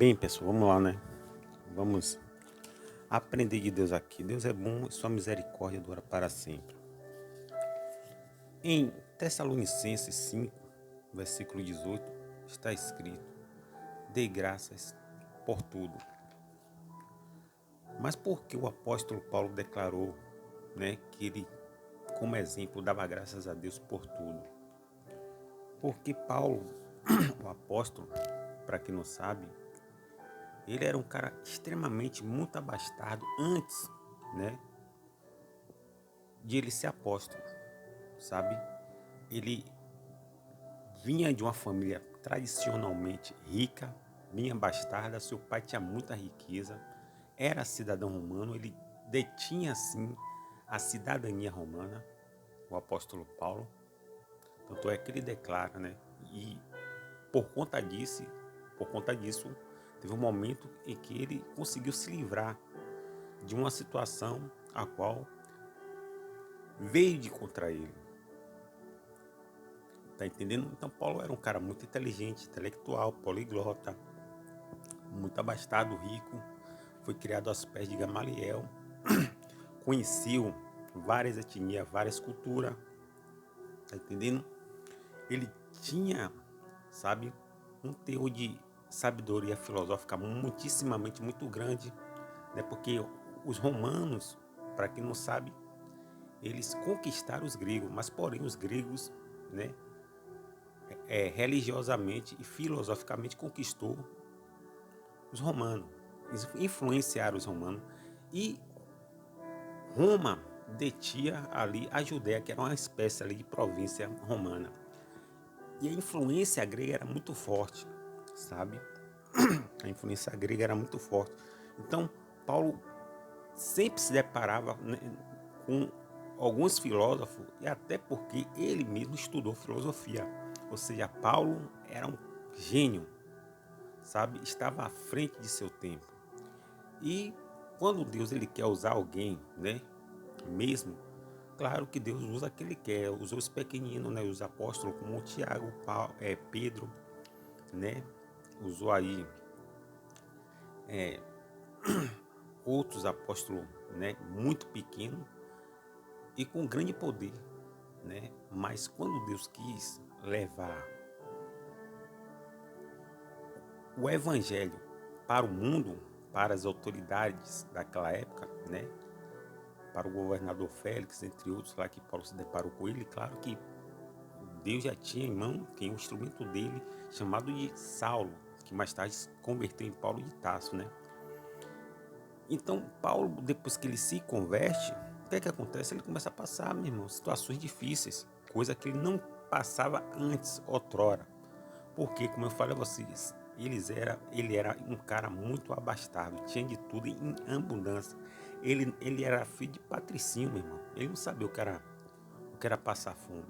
Bem, pessoal, vamos lá, né? Vamos aprender de Deus aqui. Deus é bom e sua misericórdia dura para sempre. Em Tessalonicenses 5, versículo 18, está escrito: dê graças por tudo. Mas por que o apóstolo Paulo declarou, né, que ele, como exemplo, dava graças a Deus por tudo? Porque Paulo, o apóstolo, para quem não sabe, ele era um cara extremamente muito abastado antes, né, de ele ser apóstolo, sabe? Ele vinha de uma família tradicionalmente rica, vinha bastarda, seu pai tinha muita riqueza, era cidadão romano, ele detinha assim a cidadania romana, o apóstolo Paulo. Tanto é que ele declara, né? E por conta disso, teve um momento em que ele conseguiu se livrar de uma situação a qual veio de contra ele. Tá entendendo? Então Paulo era um cara muito inteligente, intelectual, poliglota, muito abastado, rico. Foi criado aos pés de Gamaliel. Conheceu várias etnias, várias culturas. Tá entendendo? Ele tinha, sabe, um teor de sabedoria filosófica muitíssimamente muito grande, né? Porque os romanos, para quem não sabe, eles conquistaram os gregos, mas porém os gregos, né, religiosamente e filosoficamente conquistou os romanos. Eles influenciaram os romanos e Roma detinha ali a Judéia, que era uma espécie ali de província romana. E a influência grega era muito forte, sabe? A influência grega era muito forte. Então, Paulo sempre se deparava, né, com alguns filósofos, e até porque ele mesmo estudou filosofia. Ou seja, Paulo era um gênio, sabe? Estava à frente de seu tempo. E quando Deus ele quer usar alguém, né? Mesmo, claro que Deus usa quem ele quer. Usou os pequeninos, né? Os apóstolos como Tiago, Paulo, Pedro, né? Usou aí outros apóstolos, né? Muito pequenos e com grande poder, né? Mas quando Deus quis levar o evangelho para o mundo, para as autoridades daquela época, né? Para o governador Félix, entre outros lá que Paulo se deparou com ele, claro que Deus já tinha em mão quem o instrumento dele, chamado de Saulo, que mais tarde se converteu em Paulo de Tarso, né? Então, Paulo, depois que ele se converte, o que é que acontece? Ele começa a passar, meu irmão, situações difíceis, coisa que ele não passava antes, outrora. Porque, como eu falei a vocês, ele era um cara muito abastado, tinha de tudo em abundância. Ele era filho de patricinho, meu irmão. Ele não sabia o que era passar fome.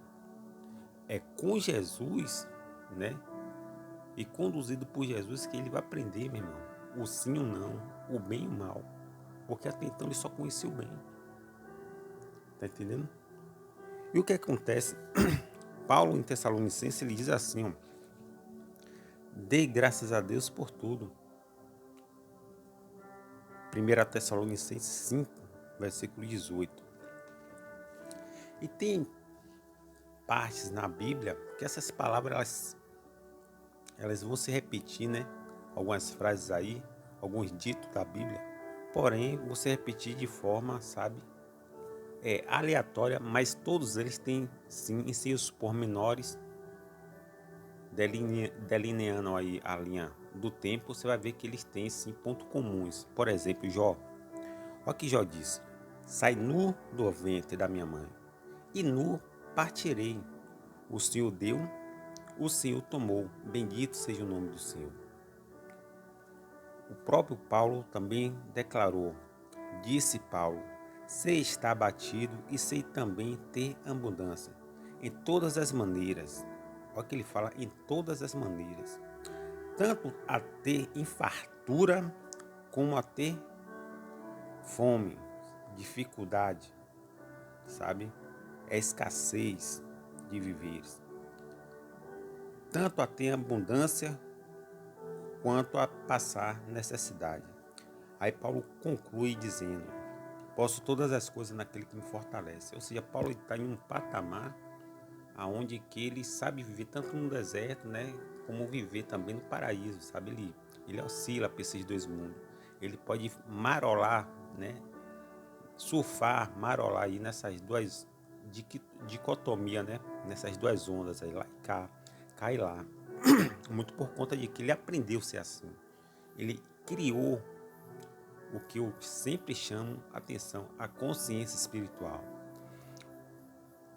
É com Jesus, né? E conduzido por Jesus que ele vai aprender, meu irmão, o sim ou não, o bem e o mal. Porque até então ele só conhecia o bem. Tá entendendo? E o que acontece? Paulo em Tessalonicenses ele diz assim, ó: dê graças a Deus por tudo. 1 Tessalonicenses 5, versículo 18. E tem partes na Bíblia que essas palavras elas vão se repetir, né? Algumas frases aí, alguns ditos da Bíblia. Porém, você repetir de forma, sabe, aleatória, mas todos eles têm sim em seus pormenores, delineando aí a linha do tempo, você vai ver que eles têm sim pontos comuns. Por exemplo, Jó. Olha o que Jó disse: sai nu do ventre da minha mãe, e nu partirei. O Senhor deu, o Senhor tomou. Bendito seja o nome do Senhor. O próprio Paulo também declarou: disse Paulo, sei estar abatido e sei também ter abundância. Em todas as maneiras. Olha o que ele fala: em todas as maneiras. Tanto a ter fartura como a ter fome, dificuldade, sabe? É escassez de viveres. Tanto a ter abundância quanto a passar necessidade. Aí Paulo conclui dizendo: posso todas as coisas naquele que me fortalece. Ou seja, Paulo está em um patamar aonde que ele sabe viver tanto no deserto, né, como viver também no paraíso, sabe? Ele oscila para esses dois mundos. Ele pode marolar, né, surfar, marolar aí nessas duas dicotomia, né, nessas duas ondas aí, lá e cá, cá e lá. Muito por conta de que ele aprendeu a ser assim. Ele criou o que eu sempre chamo atenção, a consciência espiritual.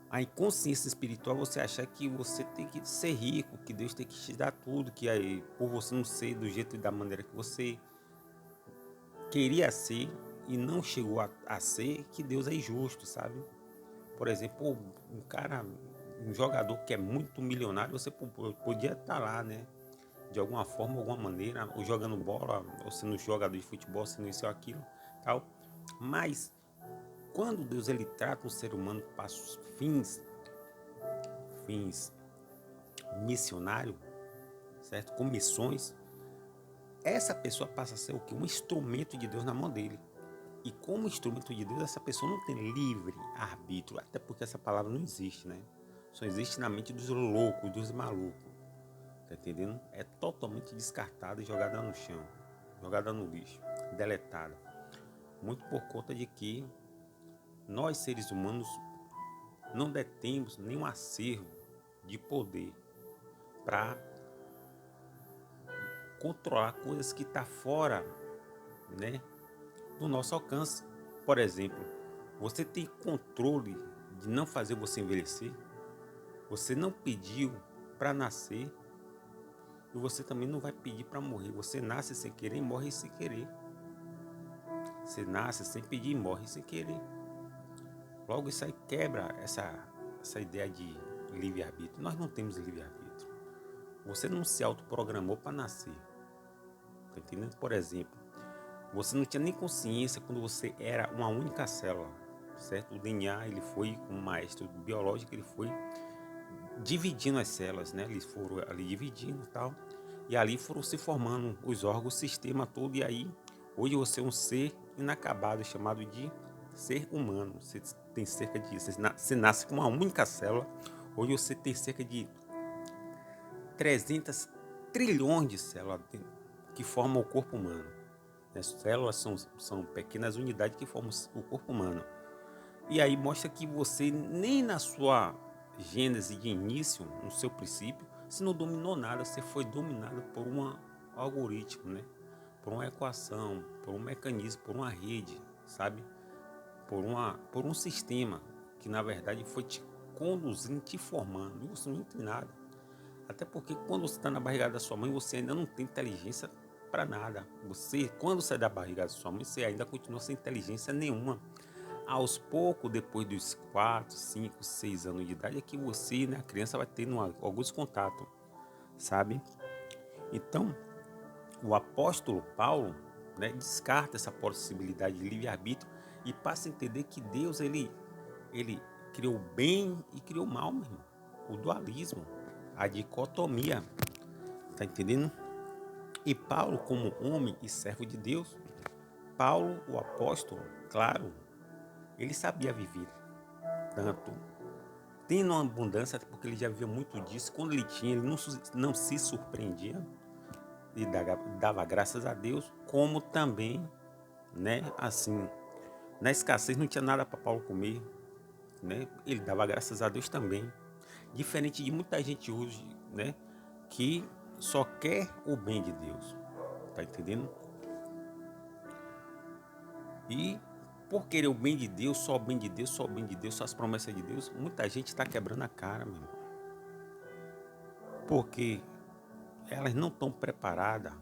A inconsciência espiritual, você achar que você tem que ser rico, que Deus tem que te dar tudo, que aí, por você não ser do jeito e da maneira que você queria ser e não chegou a ser, que Deus é injusto, sabe? Por exemplo, um jogador que é muito milionário, você podia estar lá, né? De alguma forma, alguma maneira, ou jogando bola, ou sendo jogador de futebol, sendo isso ou aquilo, tal. Mas, quando Deus ele trata um ser humano para os fins missionário, certo? Com missões, essa pessoa passa a ser o quê? Um instrumento de Deus na mão dele. E como instrumento de Deus, essa pessoa não tem livre arbítrio, até porque essa palavra não existe, né? Só existe na mente dos loucos, dos malucos. Tá entendendo? É totalmente descartada e jogada no chão, jogada no lixo, deletada. Muito por conta de que nós, seres humanos, não detemos nenhum acervo de poder para controlar coisas que estão fora, né, do nosso alcance. Por exemplo, você tem controle de não fazer você envelhecer? Você não pediu para nascer e você também não vai pedir para morrer. Você nasce sem querer e morre sem querer. Você nasce sem pedir e morre sem querer. Logo isso aí quebra essa ideia de livre-arbítrio. Nós não temos livre-arbítrio. Você não se autoprogramou para nascer. Tá entendendo? Por exemplo, você não tinha nem consciência quando você era uma única célula, certo? O DNA, ele foi, como maestro biológico, ele foi dividindo as células, né? Eles foram ali dividindo e tal, e ali foram se formando os órgãos, o sistema todo, e aí, hoje você é um ser inacabado, chamado de ser humano. Você tem cerca de, você nasce com uma única célula, hoje você tem cerca de 300 trilhões de células que formam o corpo humano. As células são pequenas unidades que formam o corpo humano. E aí mostra que você, nem na sua gênese de início, no seu princípio, você não dominou nada, você foi dominado por um algoritmo, né? Por uma equação, por um mecanismo, por uma rede, sabe? Por um sistema que na verdade foi te conduzindo, te formando, e você não entra em nada. Até porque quando você está na barriga da sua mãe, você ainda não tem inteligência para nada. Você, quando sai da barriga da sua mãe, você ainda continua sem inteligência nenhuma. Aos poucos, depois dos 4, 5, 6 anos de idade, é que você, né, a criança vai tendo alguns contatos, sabe? Então, o apóstolo Paulo, né, descarta essa possibilidade de livre-arbítrio e passa a entender que Deus, ele criou o bem e criou o mal, meu irmão. O dualismo, a dicotomia, tá entendendo? E Paulo, como homem e servo de Deus, Paulo, o apóstolo, claro, ele sabia viver tanto tendo uma abundância, porque ele já viveu muito disso. Quando ele tinha, ele não se surpreendia e dava graças a Deus, como também, né, assim, na escassez não tinha nada para Paulo comer, né? Ele dava graças a Deus também. Diferente de muita gente hoje, né, que só quer o bem de Deus, tá entendendo? E por querer o bem de Deus, só o bem de Deus, só o bem de Deus, só as promessas de Deus, muita gente está quebrando a cara, meu irmão. Porque elas não estão preparadas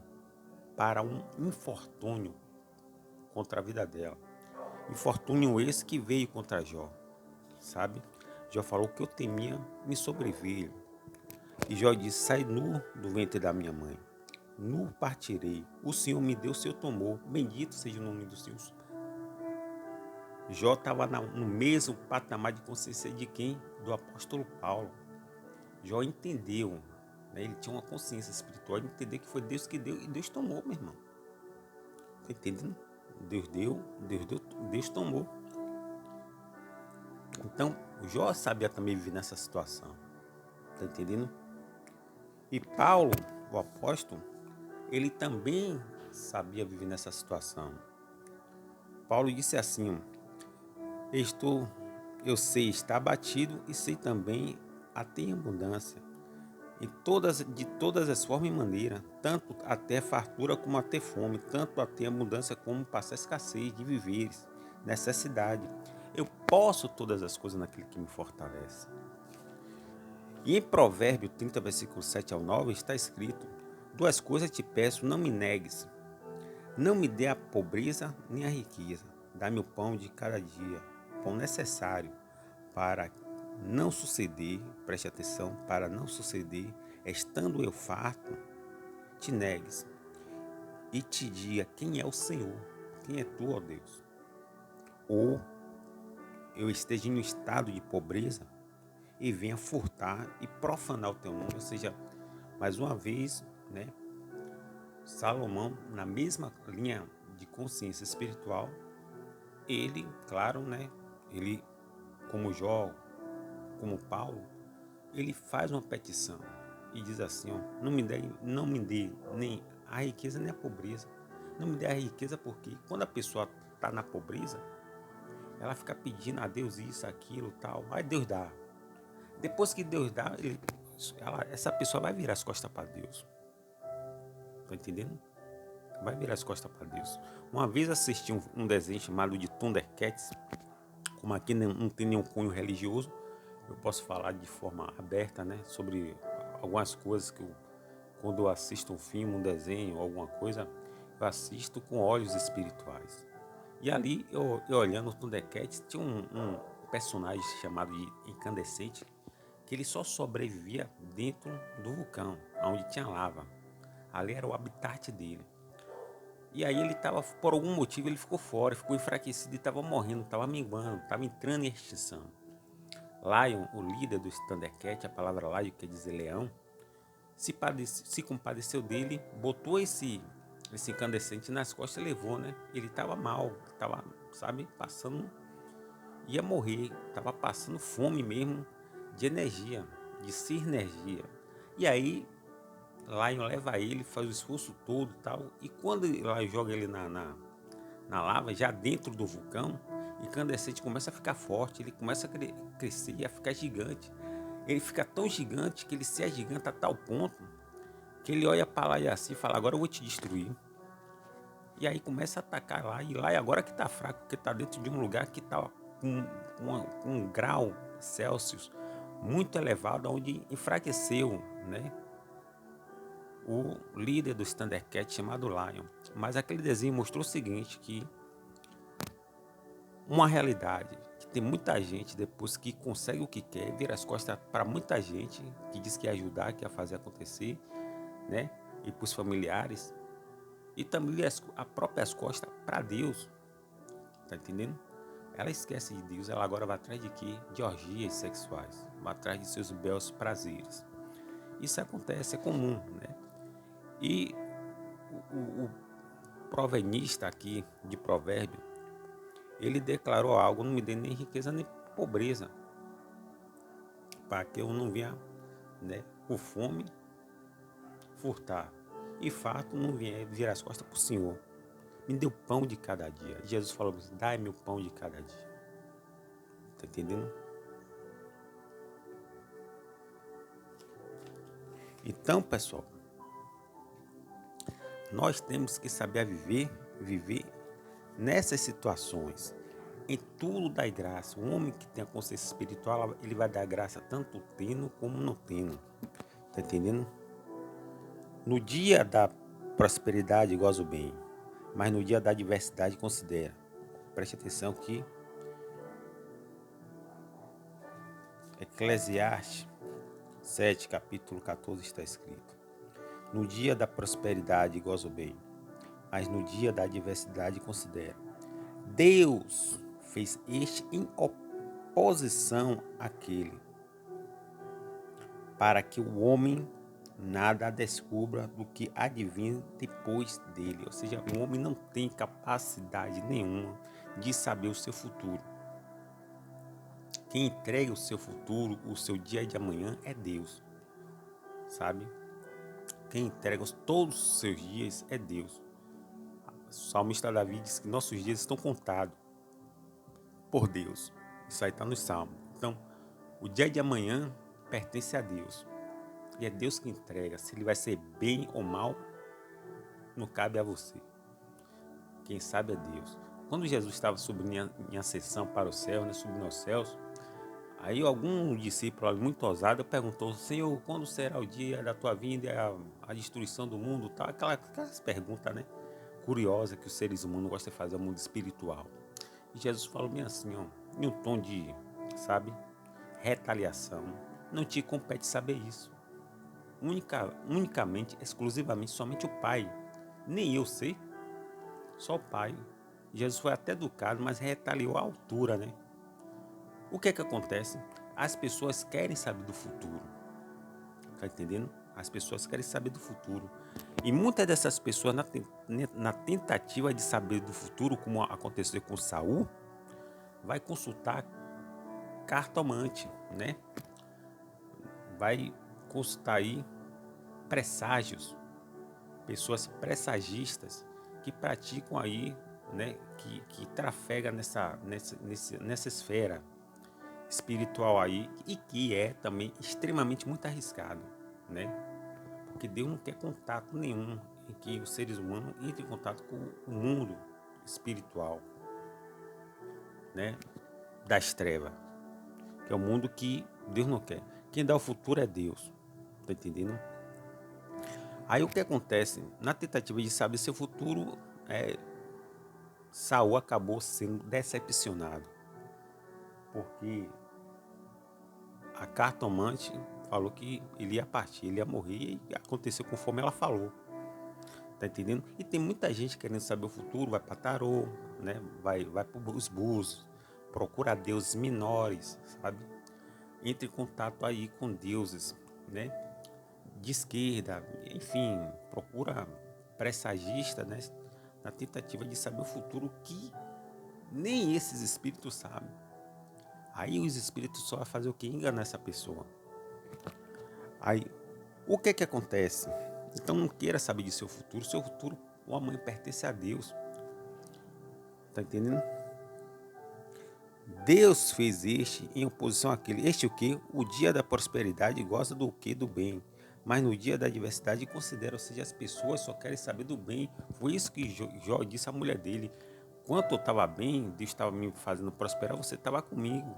para um infortúnio contra a vida dela. Infortúnio esse que veio contra Jó, sabe? Jó falou que eu temia me sobreveio. E Jó disse: sai nu do ventre da minha mãe, nu partirei. O Senhor me deu, o Senhor tomou. Bendito seja o nome do Senhor. Jó estava no mesmo patamar de consciência de quem? Do apóstolo Paulo. Jó entendeu, né? Ele tinha uma consciência espiritual de entender que foi Deus que deu e Deus tomou, meu irmão. Tá entendendo? Deus deu, Deus tomou. Então, Jó sabia também viver nessa situação. Tá entendendo? E Paulo, o apóstolo, ele também sabia viver nessa situação. Paulo disse assim: eu sei estar abatido e sei também a ter abundância. De todas as formas e maneiras, tanto até fartura como até fome, tanto até abundância como passar escassez de viveres, necessidade. Eu posso todas as coisas naquele que me fortalece. E em Provérbio 30, versículo 7 ao 9, está escrito: duas coisas te peço, não me negues. Não me dê a pobreza nem a riqueza. Dá-me o pão de cada dia, pão necessário para não suceder, preste atenção, para não suceder, estando eu farto, te negues e te diga quem é o Senhor, quem é tu, ó Deus. Ou eu esteja em um estado de pobreza e venha furtar e profanar o teu nome, ou seja, mais uma vez, né, Salomão, na mesma linha de consciência espiritual, ele, claro, né, ele, como Jó, como Paulo, ele faz uma petição e diz assim, ó, não me dê nem a riqueza nem a pobreza. Não me dê a riqueza porque quando a pessoa está na pobreza, ela fica pedindo a Deus isso, aquilo, tal. Aí Deus dá. Depois que Deus dá, essa pessoa vai virar as costas para Deus. Tá entendendo? Vai virar as costas para Deus. Uma vez assisti um desenho chamado de Thundercats. Como aqui não tem nenhum cunho religioso, eu posso falar de forma aberta, né, sobre algumas coisas que quando eu assisto um filme, um desenho, alguma coisa, eu assisto com olhos espirituais. E ali, eu olhando o Thundercats, tinha um personagem chamado de Incandescente, que ele só sobrevivia dentro do vulcão, onde tinha lava. Ali era o habitat dele. E aí ele estava, por algum motivo, ele ficou fora, ficou enfraquecido e estava morrendo, estava minguando, estava entrando em extinção. Lion, o líder do Thundercat, a palavra Lion quer dizer leão, se compadeceu dele, botou esse incandescente nas costas e levou, né? Ele estava mal, estava, sabe, passando, ia morrer, estava passando fome mesmo, de energia, de sinergia. E aí Lion leva ele, faz o esforço todo e tal, e quando Lion joga ele na lava, já dentro do vulcão, Incandescente começa a ficar forte, ele começa a crescer e a ficar gigante. Ele fica tão gigante que ele se agiganta a tal ponto que ele olha para lá e assim fala, agora eu vou te destruir. E aí começa a atacar lá, e lá agora que tá fraco, porque tá dentro de um lugar que tá com um grau Celsius muito elevado, onde enfraqueceu, né, o líder do Thundercat chamado Lion. Mas aquele desenho mostrou o seguinte, que uma realidade, que tem muita gente depois que consegue o que quer, vira as costas para muita gente que diz que ia ajudar, que ia fazer acontecer, né? E para os familiares, e também a própria costas para Deus, tá entendendo? Ela esquece de Deus, ela agora vai atrás de quê? De orgias sexuais, vai atrás de seus belos prazeres. Isso acontece, é comum, né? E o provenista aqui de Provérbio, ele declarou algo, não me dê nem riqueza nem pobreza, para que eu não venha, né, por fome, furtar, e fato não venha virar as costas para o Senhor. Me dê o pão de cada dia. Jesus falou assim, dai-me o pão de cada dia. Tá entendendo? Então, pessoal, nós temos que saber viver nessas situações. Em tudo dá graça. O homem que tem a consciência espiritual, ele vai dar graça tanto tendo como não tendo. Tá entendendo? No dia da prosperidade goza o bem, mas no dia da adversidade considera. Preste atenção que Eclesiastes 7, capítulo 14 está escrito: no dia da prosperidade goza o bem, mas no dia da adversidade considera. Deus fez este em oposição àquele, para que o homem nada descubra do que advém depois dele. Ou seja, o homem não tem capacidade nenhuma de saber o seu futuro. Quem entrega o seu futuro, o seu dia de amanhã é Deus, sabe? Quem entrega todos os seus dias é Deus. O salmista Davi diz que nossos dias estão contados por Deus. Isso aí está no Salmo. Então, o dia de amanhã pertence a Deus. E é Deus que entrega. Se ele vai ser bem ou mal, não cabe a você. Quem sabe é Deus. Quando Jesus estava subindo em ascensão para o céu, né, subindo aos céus, aí algum discípulo muito ousado perguntou: Senhor, quando será o dia da tua vinda e a destruição do mundo? Tal, aquelas perguntas, né, curiosas que os seres humanos gostam de fazer ao mundo espiritual. E Jesus falou bem assim, ó, em um tom de, sabe, retaliação. Não te compete saber isso. Unicamente, exclusivamente, somente o Pai. Nem eu sei, só o Pai. Jesus foi até educado, mas retaliou à altura, né? O que é que acontece? As pessoas querem saber do futuro. Tá entendendo? As pessoas querem saber do futuro. E muitas dessas pessoas, na tentativa de saber do futuro, como aconteceu com Saul, vai consultar cartomante, né? Vai consultar aí presságios, pessoas pressagistas que praticam aí, né? Que trafega nessa esfera espiritual aí e que é também extremamente muito arriscado, né? Porque Deus não quer contato nenhum em que os seres humanos entrem em contato com o mundo espiritual, né? Das trevas, que é o mundo que Deus não quer. Quem dá o futuro é Deus, tá entendendo? Aí o que acontece? Na tentativa de saber seu futuro, Saul acabou sendo decepcionado, porque a cartomante falou que ele ia partir, ele ia morrer, e aconteceu conforme ela falou. Tá entendendo? E tem muita gente querendo saber o futuro, vai para tarô, né? Vai para os búzios, procura deuses menores, sabe? Entre em contato aí com deuses, né? De esquerda, enfim, procura pressagista, né? Na tentativa de saber o futuro que nem esses espíritos sabem. Aí os espíritos só vão fazer o que? Enganar essa pessoa. Aí, o que acontece? Então não queira saber de seu futuro, o amanhã pertence a Deus. Tá entendendo? Deus fez este em oposição àquele. Este o que? O dia da prosperidade gosta do que? Do bem. Mas no dia da adversidade considera, ou seja, as pessoas só querem saber do bem. Foi isso que Jó disse à mulher dele. Quando eu estava bem, Deus estava me fazendo prosperar, você estava comigo.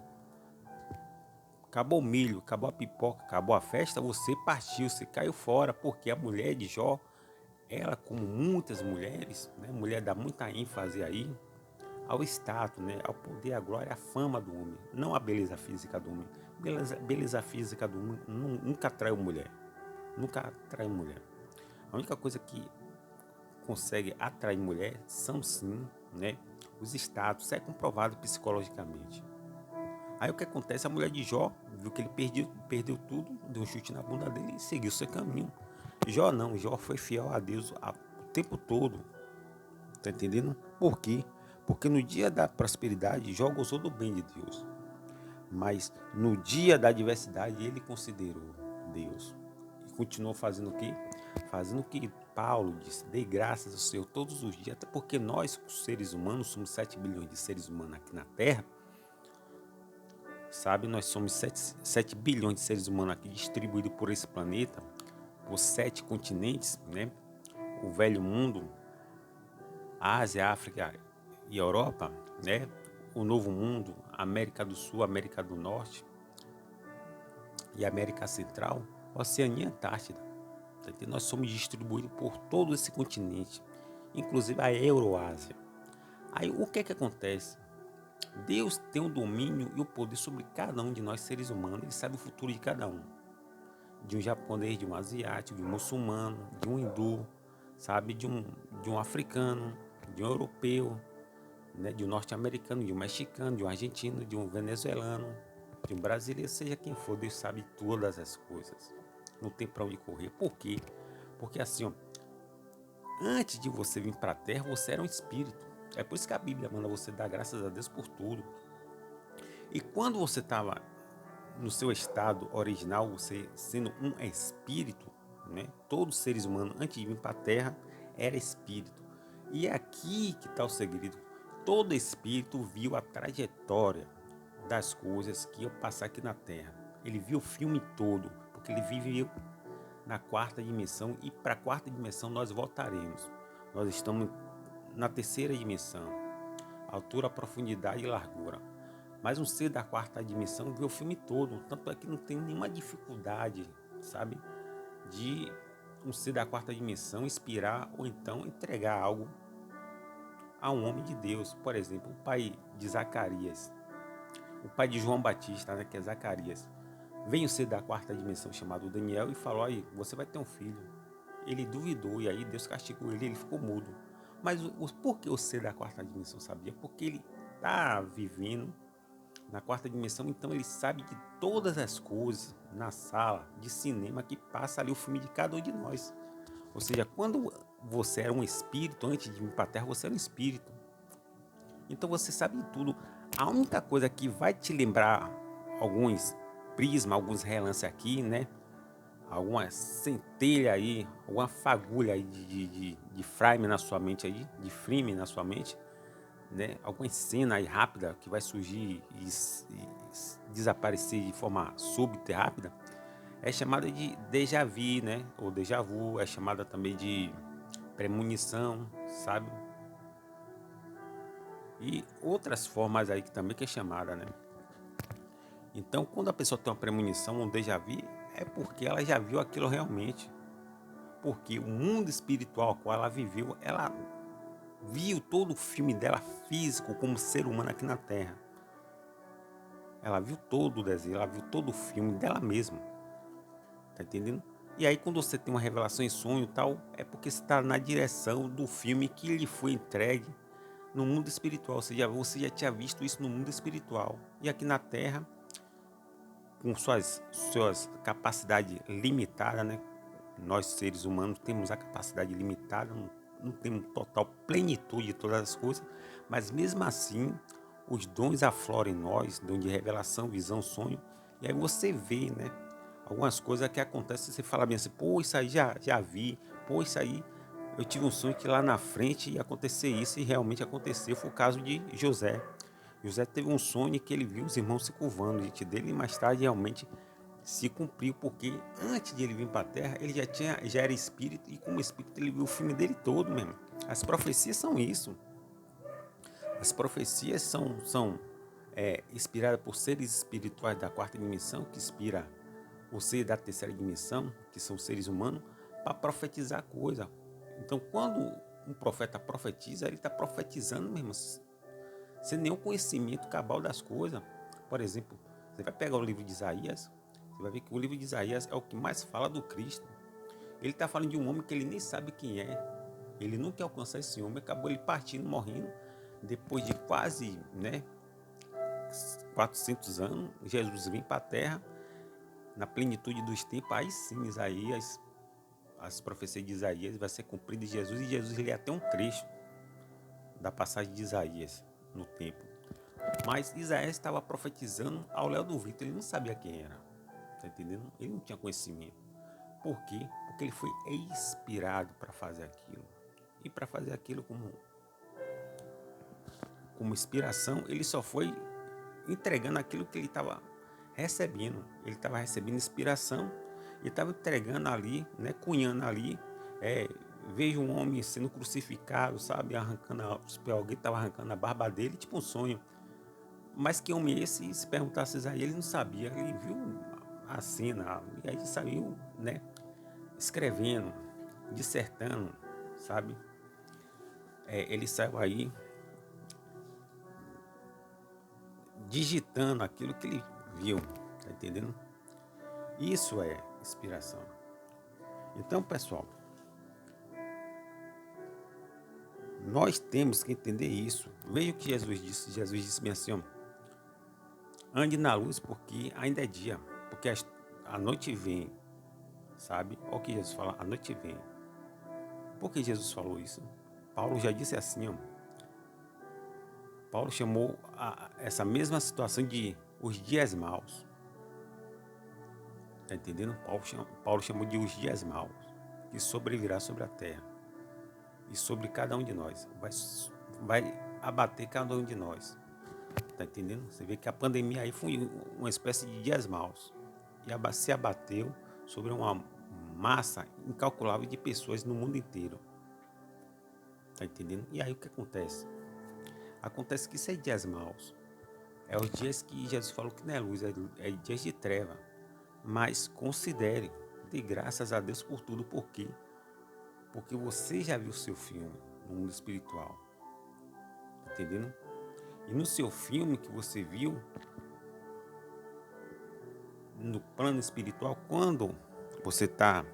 Acabou o milho, acabou a pipoca, acabou a festa, você partiu, você caiu fora, porque a mulher de Jó, ela como muitas mulheres, né, mulher dá muita ênfase aí ao status, né, ao poder, à glória, à fama do homem, não à beleza física do homem. Beleza física do homem nunca atraiu mulher, nunca atraiu mulher. A única coisa que consegue atrair mulher são sim, né, os status, isso é comprovado psicologicamente. Aí o que acontece? A mulher de Jó viu que ele perdeu tudo, deu um chute na bunda dele e seguiu seu caminho. Jó não, Jó foi fiel a Deus o tempo todo. Tá entendendo? Por quê? Porque no dia da prosperidade, Jó gozou do bem de Deus. Mas no dia da adversidade, ele considerou Deus. E continuou fazendo o quê? Fazendo o que Paulo disse: dê graças ao Senhor todos os dias. Até porque nós, os seres humanos, somos 7 bilhões de seres humanos aqui na Terra. Sabe, nós somos 7 bilhões de seres humanos aqui distribuídos por esse planeta, por 7 continentes, né? O velho mundo, Ásia, África e Europa, né? O novo mundo, América do Sul, América do Norte e América Central, Oceania e Antártida. Nós somos distribuídos por todo esse continente, inclusive a Euroásia. Aí o que acontece? Deus tem o domínio e o poder sobre cada um de nós seres humanos. Ele sabe o futuro de cada um. De um japonês, de um asiático, de um muçulmano, de um hindu, sabe? De um africano, de um europeu, né? De um norte-americano, de um mexicano, de um argentino, de um venezuelano, de um brasileiro, seja quem for, Deus sabe todas as coisas. não tem para onde correr. Por quê? Porque assim, ó, antes de você vir para a terra, você era um espírito. É por isso que a Bíblia manda você dar graças a Deus por tudo. E quando você estava no seu estado original, você sendo um espírito, né? Todos os seres humanos, antes de vir para a terra, era espírito. E é aqui que está o segredo. Todo espírito viu a trajetória das coisas que iam passar aqui na terra. Ele viu o filme todo, porque ele viveu na quarta dimensão, e para a quarta dimensão nós voltaremos. Nós estamos na terceira dimensão, altura, profundidade e largura. Mas um ser da quarta dimensão vê o filme todo, tanto é que não tem nenhuma dificuldade, sabe, de um ser da quarta dimensão inspirar ou então entregar algo a um homem de Deus. Por exemplo, o pai de Zacarias, o pai de João Batista, né, que é Zacarias, veio um ser da quarta dimensão chamado Daniel e falou: aí, você vai ter um filho. Ele duvidou e aí Deus castigou ele, ele ficou mudo. Mas por que o ser da quarta dimensão sabia? Porque ele está vivendo na quarta dimensão, então ele sabe de todas as coisas na sala de cinema que passa ali o filme de cada um de nós. Ou seja, quando você era um espírito, antes de vir para a Terra, você era um espírito. Então você sabe de tudo. A única coisa que vai te lembrar alguns prismas, alguns relances aqui, né? Alguma centelha aí, alguma fagulha aí de frame na sua mente aí, de frame na sua mente, né? Alguma cena aí rápida que vai surgir e desaparecer de forma súbita e rápida, é chamada de déjà vu, né? Ou déjà vu, é chamada também de premonição, sabe? E outras formas aí que também que é chamada, né? Então, quando a pessoa tem uma premonição, um déjà vu, é porque ela já viu aquilo realmente. Porque o mundo espiritual qual ela viveu, ela viu todo o filme dela físico como ser humano aqui na Terra. Ela viu todo o desenho, ela viu todo o filme dela mesma. Tá entendendo? E aí quando você tem uma revelação em sonho e tal, é porque você está na direção do filme que lhe foi entregue no mundo espiritual. Você já tinha visto isso no mundo espiritual. E aqui na Terra, com suas capacidades limitadas, né? Nós seres humanos temos a capacidade limitada, não temos total plenitude de todas as coisas, mas mesmo assim, os dons afloram em nós, dom de revelação, visão, sonho, e aí você vê, né? Algumas coisas que acontecem, você fala bem assim, pô, isso aí já vi, pô, isso aí, eu tive um sonho que lá na frente ia acontecer isso, e realmente aconteceu. Foi o caso de José. José teve um sonho que ele viu os irmãos se curvando diante dele, e mais tarde realmente se cumpriu, porque antes de ele vir para a terra, ele já era espírito, e como espírito ele viu o filme dele todo mesmo. As profecias são isso. As profecias são inspiradas por seres espirituais da quarta dimensão, que inspira o ser da terceira dimensão, que são seres humanos, para profetizar coisa. Então, quando um profeta profetiza, ele está profetizando mesmo, sem nenhum conhecimento cabal das coisas. Por exemplo, você vai pegar o livro de Isaías, você vai ver que o livro de Isaías é o que mais fala do Cristo. Ele está falando de um homem que ele nem sabe quem é. Ele nunca alcançou esse homem, acabou ele partindo, morrendo. Depois de quase, né, 400 anos, Jesus vem para a terra, na plenitude dos tempos. Aí sim, Isaías, as profecias de Isaías vai ser cumprida em Jesus, e Jesus ele é até um trecho da passagem de Isaías no tempo. Mas Isaías estava profetizando ao léu do vento, ele não sabia quem era, tá entendendo? Ele não tinha conhecimento. Por quê? Porque ele foi inspirado para fazer aquilo. E para fazer aquilo como inspiração, ele só foi entregando aquilo que ele estava recebendo. Ele estava recebendo inspiração e estava entregando ali, né, cunhando ali. Vejo um homem sendo crucificado, sabe, arrancando, alguém estava arrancando a barba dele, tipo um sonho. Mas que homem é esse? Se perguntasse a ele não sabia. Ele viu a cena e aí saiu, né, escrevendo, dissertando, sabe? Ele saiu aí digitando aquilo que ele viu, tá entendendo? Isso é inspiração. Então, pessoal, nós temos que entender isso. Veja o que Jesus disse. Jesus disse bem assim, ó, ande na luz porque ainda é dia, porque a noite vem sabe? Olha o que Jesus fala, a noite vem. Por que Jesus falou isso? Paulo já disse assim, ó. Paulo chamou essa mesma situação de os dias maus. Tá entendendo? Paulo chamou de os dias maus, que sobrevirá sobre a terra e sobre cada um de nós. Vai abater cada um de nós. Tá entendendo? Você vê que a pandemia aí foi uma espécie de dias maus. E se abateu sobre uma massa incalculável de pessoas no mundo inteiro. Tá entendendo? E aí o que acontece? Acontece que isso é dias maus. É os dias que Jesus falou que não é luz, é dias de treva. Mas considere, dê graças a Deus por tudo. Por quê? Porque você já viu o seu filme no mundo espiritual. Tá entendendo? E no seu filme que você viu, no plano espiritual, quando você está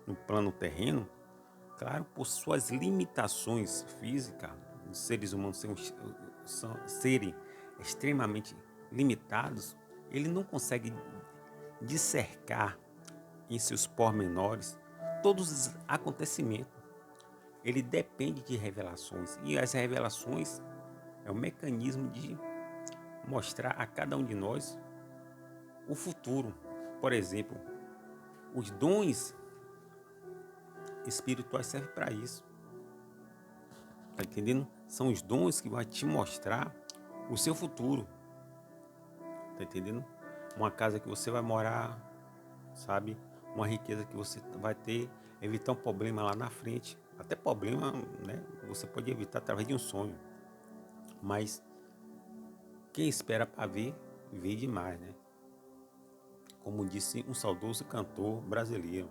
no plano terreno, claro, por suas limitações físicas, os seres humanos serem extremamente limitados, ele não consegue dissecar em seus pormenores todos os acontecimentos. Ele depende de revelações, e as revelações é um mecanismo de mostrar a cada um de nós o futuro. Por exemplo, os dons espirituais servem para isso. Tá entendendo? São os dons que vai te mostrar o seu futuro. Tá entendendo? Uma casa que você vai morar, sabe? Uma riqueza que você vai ter, evitar um problema lá na frente. Até problema, né? Você pode evitar através de um sonho. Mas quem espera para ver, vê demais, né? Como disse um saudoso cantor brasileiro.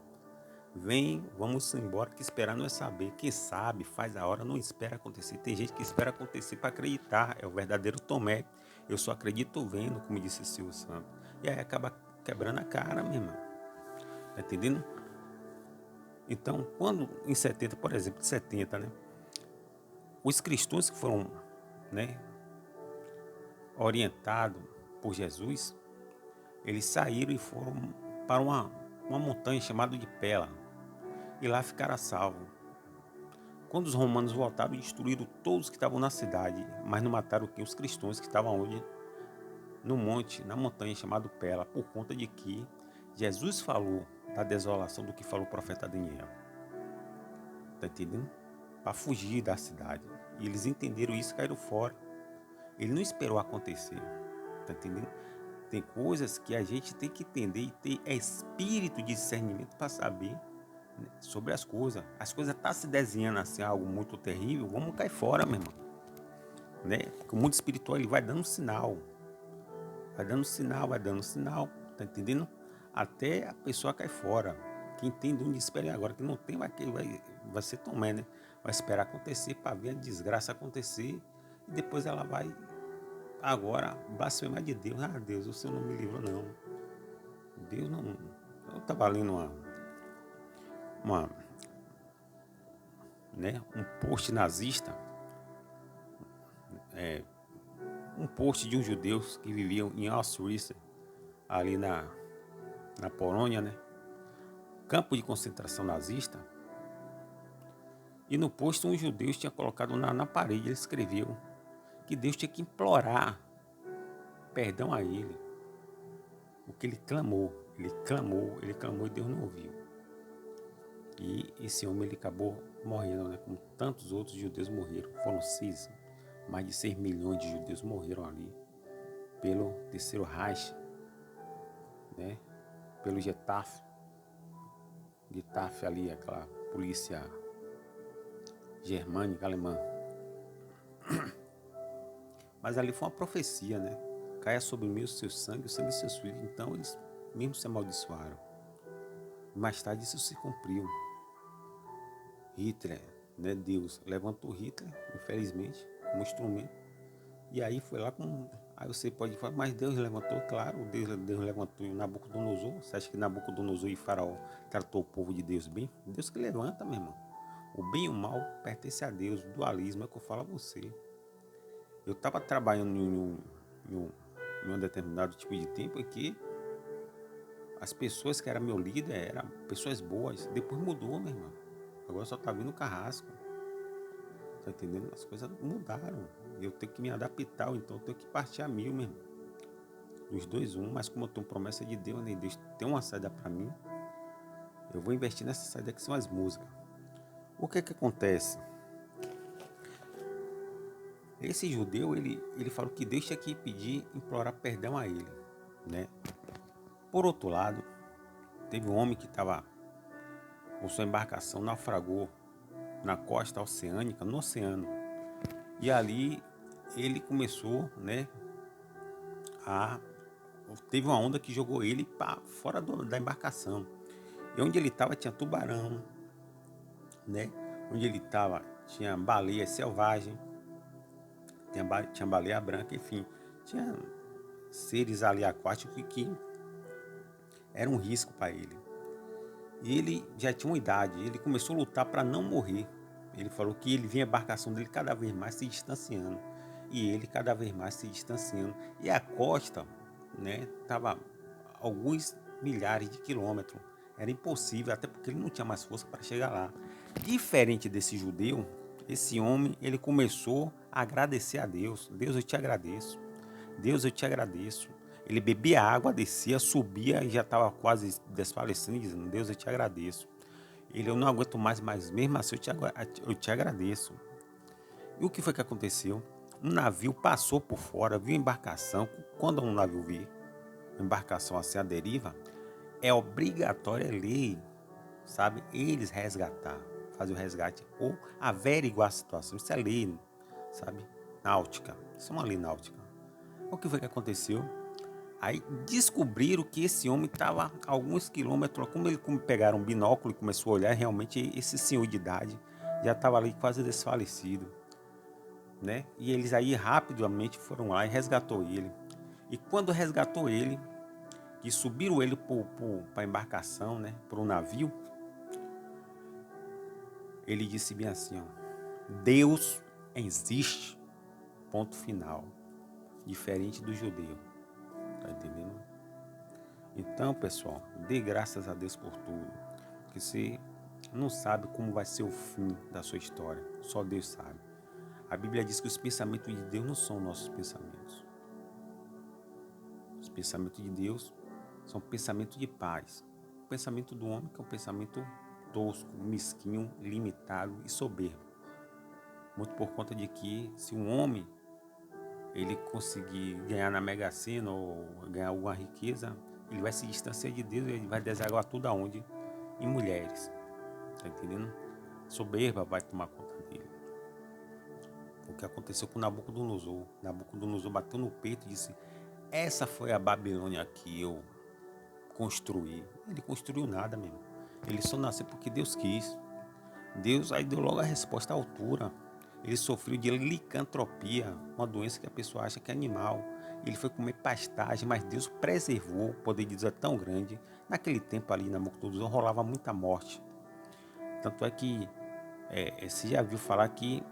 Vem, vamos embora, que esperar não é saber. Quem sabe, faz a hora, não espera acontecer. Tem gente que espera acontecer para acreditar. É o verdadeiro Tomé. Eu só acredito vendo, como disse Silvio Santos. E aí acaba quebrando a cara, meu irmão. Tá entendendo? Então, quando em 70, por exemplo, de 70, né? Os cristãos que foram, né, orientados por Jesus, eles saíram e foram para uma montanha chamada de Pela. E lá ficaram a salvo. Quando os romanos voltaram, destruíram todos que estavam na cidade, mas não mataram quem? Os cristãos que estavam onde? No monte, na montanha chamada Pela, por conta de que Jesus falou da desolação do que falou o profeta Daniel. Tá entendendo? Para fugir da cidade. E eles entenderam isso e caíram fora. Ele não esperou acontecer. Tá entendendo? Tem coisas que a gente tem que entender e ter espírito de discernimento para saber, né, sobre as coisas. As coisas estão se desenhando assim, algo muito terrível, vamos cair fora, meu irmão. Né? Porque o mundo espiritual ele vai dando sinal. Vai dando sinal, vai dando sinal. Tá entendendo? Até a pessoa cair fora. Quem tem dom de esperar agora, que não tem, vai ser Tomé, né? Vai esperar acontecer para ver a desgraça acontecer. E depois ela vai agora blasfemar de Deus. Ah, Deus, o Senhor não me livrou, não. Deus não. Eu estava lendo uma, né, um post nazista, um post de uns judeus que viviam em Auschwitz, ali na Polônia, né? Campo de concentração nazista. E no post um judeu tinha colocado na parede, ele escreveu que Deus tinha que implorar perdão a ele. O que ele clamou e Deus não ouviu. E esse homem ele acabou morrendo, né? Como tantos outros judeus morreram. Foram mais de 6 milhões de judeus morreram ali pelo terceiro Reich, né? Pelo Gestapo ali, aquela polícia germânica, alemã. Mas ali foi uma profecia, né? Caia sobre mim o seu sangue, o sangue de seus filhos. Então eles mesmo se amaldiçoaram. Mais tarde isso se cumpriu. Hitler, né? Deus levantou Hitler, infelizmente, como instrumento. E aí foi lá com... Aí você pode falar, mas Deus levantou, claro, Deus levantou Nabucodonosor. Você acha que Nabucodonosor e Faraó tratou o povo de Deus bem? Deus que levanta, meu irmão. O bem e o mal pertence a Deus. O dualismo é o que eu falo a você. Eu estava trabalhando em um determinado tipo de tempo em que as pessoas que eram meu líder eram pessoas boas. Depois mudou, meu irmão. Agora só tá vindo carrasco. Tá entendendo? As coisas mudaram. Eu tenho que me adaptar, então eu tenho que partir a mil, meu irmão. Dos dois, um. Mas como eu tenho promessa de Deus, né? Deus tem uma saída para mim. Eu vou investir nessa saída que são as músicas. O que acontece? Esse judeu, ele falou que Deus tinha que pedir, implorar perdão a ele, né? Por outro lado, teve um homem que estava com sua embarcação, naufragou na costa oceânica, no oceano. E ali ele começou, né, teve uma onda que jogou ele para fora da embarcação. E onde ele estava tinha tubarão, né? Onde ele estava tinha baleia selvagem, tinha baleia branca, enfim, tinha seres ali aquáticos que era um risco para ele. E ele já tinha uma idade, ele começou a lutar para não morrer. Ele falou que ele vinha a embarcação dele cada vez mais se distanciando. E ele cada vez mais se distanciando. E a costa, né, estava alguns milhares de quilômetros. Era impossível, até porque ele não tinha mais força para chegar lá. Diferente desse judeu, esse homem, ele começou a agradecer a Deus. Deus, eu te agradeço. Deus, eu te agradeço. Ele bebia água, descia, subia e já estava quase desfalecendo, dizendo: Deus, eu te agradeço. Ele: eu não aguento mais, mas mesmo assim eu te agradeço. E o que foi que aconteceu? Um navio passou por fora, viu a embarcação. Quando um navio vê uma embarcação assim à deriva, é obrigatório, é lei, sabe? Eles resgatar, fazer o resgate ou averiguar a situação. Isso é lei, sabe? Náutica. Isso é uma lei náutica. O que foi que aconteceu? Aí descobriram que esse homem estava a alguns quilômetros. Como pegaram um binóculo e começou a olhar, realmente esse senhor de idade já estava ali quase desfalecido, né? E eles aí rapidamente foram lá e resgatou ele. E quando resgatou ele, que subiram ele para a embarcação, né? Para o navio, ele disse bem assim, ó: Deus existe, ponto final. Diferente do judeu, tá entendendo? Então, pessoal, dê graças a Deus por tudo, porque você não sabe como vai ser o fim da sua história, só Deus sabe. A Bíblia diz que os pensamentos de Deus não são nossos pensamentos. Os pensamentos de Deus são pensamentos de paz. O pensamento do homem que é um pensamento tosco, mesquinho, limitado e soberbo. Muito por conta de que se um homem ele conseguir ganhar na Mega Sena ou ganhar alguma riqueza, ele vai se distanciar de Deus e ele vai desaguar tudo aonde? Em mulheres. Tá entendendo? Soberba vai tomar conta dele. O que aconteceu com Nabucodonosor. Nabucodonosor bateu no peito e disse: essa foi a Babilônia que eu construí. Ele construiu nada mesmo. Ele só nasceu porque Deus quis. Deus aí deu logo a resposta à altura. Ele sofreu de licantropia, uma doença que a pessoa acha que é animal. Ele foi comer pastagem, mas Deus preservou. O poder de Deus é tão grande. Naquele tempo ali na Nabucodonosor rolava muita morte. Tanto é que você já viu falar que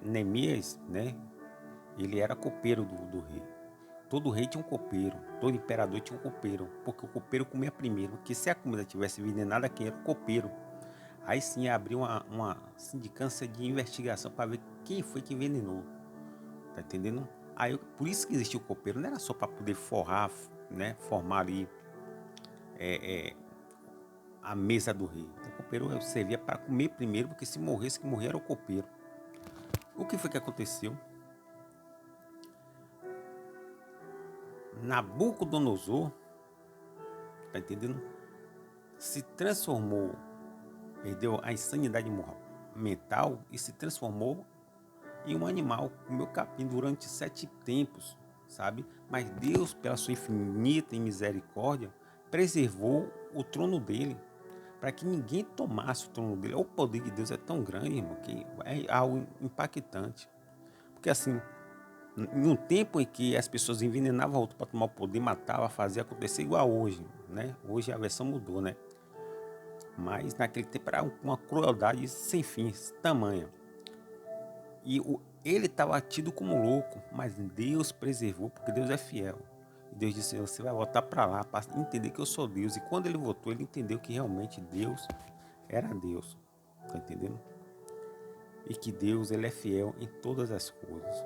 Neemias, né? Ele era copeiro do rei. Todo rei tinha um copeiro, todo imperador tinha um copeiro, porque o copeiro comia primeiro. Porque se a comida tivesse envenenada, quem era o copeiro? Aí sim abriu uma sindicância de investigação para ver quem foi que envenenou. Tá entendendo? Aí, por isso que existia o copeiro, não era só para poder forrar, né? Formar ali a mesa do rei. O copeiro servia para comer primeiro, porque se morresse, que morrer era o copeiro. O que foi que aconteceu? Nabucodonosor, tá entendendo? Se transformou, perdeu a insanidade mental e se transformou em um animal, comeu capim durante 7 tempos, sabe? Mas Deus, pela sua infinita misericórdia, preservou o trono dele, para que ninguém tomasse o trono dele. O poder de Deus é tão grande, irmão, que é algo impactante. Porque assim, em um tempo em que as pessoas envenenavam outro para tomar o poder, matava, fazia acontecer igual hoje, né? Hoje a versão mudou, né? Mas naquele tempo era uma crueldade sem fim, tamanha. E ele estava tido como louco, mas Deus preservou, porque Deus é fiel. Deus disse: você vai voltar para lá para entender que eu sou Deus. E quando ele voltou, ele entendeu que realmente Deus era Deus. Tá entendendo? E que Deus, ele é fiel em todas as coisas.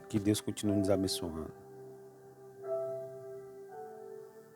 Que Deus continue nos abençoando.